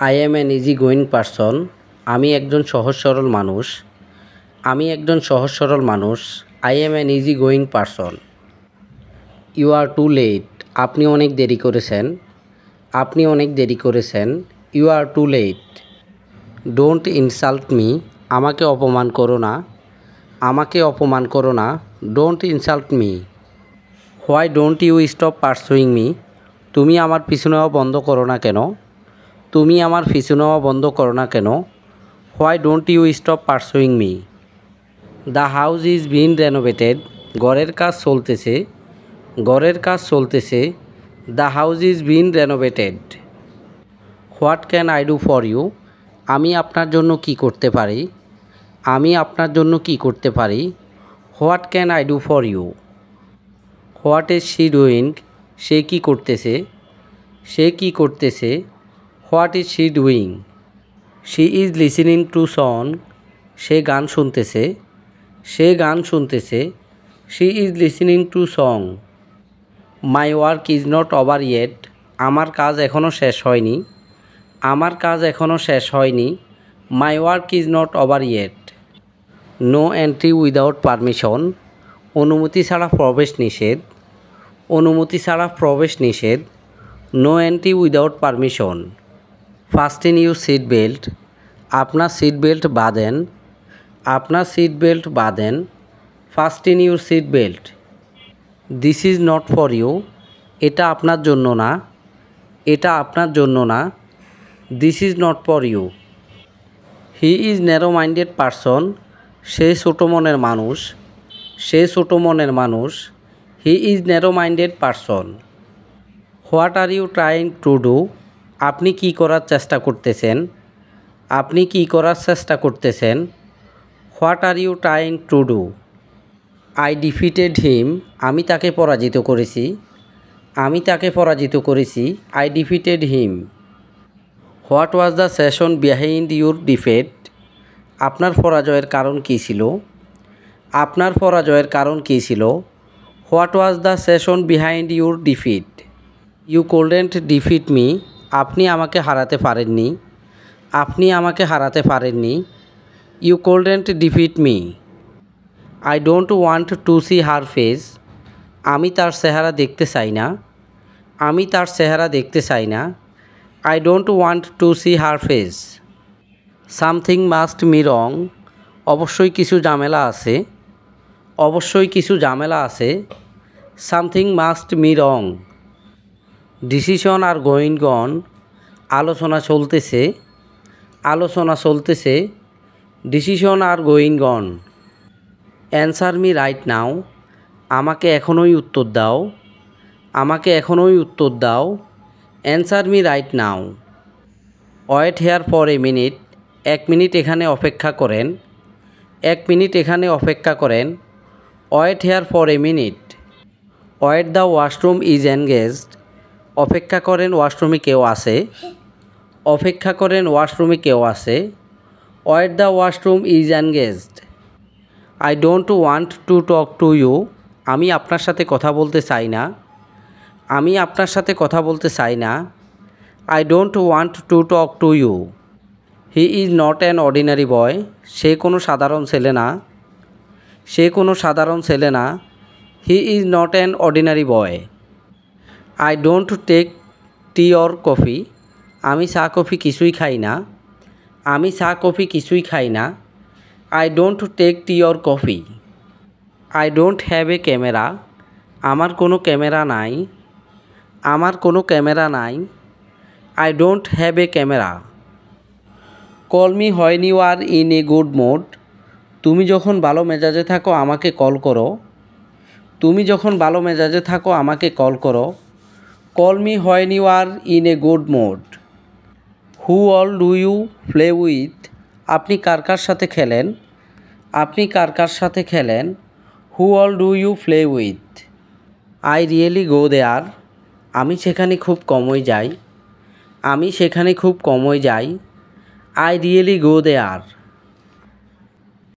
I am an easy going person. আমি একজন সহজ সরল মানুষ। I am an easy going person. You are too late. আপনি অনেক দেরি করেছেন। You are too late. Don't insult me. আমাকে অপমান করো না। Don't insult me. Why don't you stop pursuing me. তুমি আমার পিছু নেওয়া বন্ধ করো না কেন। Why don't you stop pursuing me. The house is been renovated. ঘরের কাজ চলতেছে। The house is been renovated. What can I do for you. আমি আপনার জন্য কি করতে পারি। What can I do for you. What is she doing. সে কি করতেছে। What is she doing. She is listening to song. সে গান শুনতেছে। She is listening to song. My work is not over yet. আমার কাজ এখনও শেষ হয়নি। My work is not over yet. No entry without permission. অনুমতি ছাড়া প্রবেশ নিষেধ। No entry without permission. Fasten your seat belt. আপনার সিট বেল্ট বাঁধেন। Fasten your seat belt. This is not for you. এটা আপনার জন্য না। This is not for you. He is narrow minded person. সে ছোটো মনের মানুষ। He is narrow minded person. What are you trying to do. আপনি কি করার চেষ্টা করতেছেন। What are you trying to do. I defeated him. আমি তাকে পরাজিত করেছি। I defeated him. What was the session behind your defeat. আপনার পরাজয়ের কারণ কী ছিল। What was the session behind your defeat. You couldn't defeat me. আপনি আমাকে হারাতে পারেননি। You couldn't defeat me. I don't want to see her face. আমি তার চেহারা দেখতে চাই না। I don't want to see her face. Something must be wrong. অবশ্যই কিছু ঝামেলা আছে। Something must be wrong. Decision are going on. আলোচনা চলতেছে। Decision are going on. Answer me right now. আমাকে এখনই উত্তর দাও। Answer me right now. Wait here for a minute. 1 minute এখানে অপেক্ষা করেন। Wait here for a minute. Wait the washroom is engaged. অপেক্ষা করেন, ওয়াশরুমে কেউ আছে। Wait the washroom is engaged. I don't want to talk to you. আমি আপনার সাথে কথা বলতে চাই না। I don't want to talk to you. He is not an ordinary boy. সে কোনো সাধারণ ছেলে না। He is not an ordinary boy. I don't take tea or coffee. আমি চা কফি কিছুই খাই না। I don't take tea or coffee. I don't have a camera. আমার কোনো ক্যামেরা নাই। I don't have a camera. Call me when you are in a good mood. তুমি যখন ভালো মেজাজে থাকো আমাকে কল করো। Call me when you are in a good mood. Who all do you play with. আপনি কার সাথে খেলেন। Who all do you play with. I really go there. আমি সেখানে খুব কমই যাই। I really go there.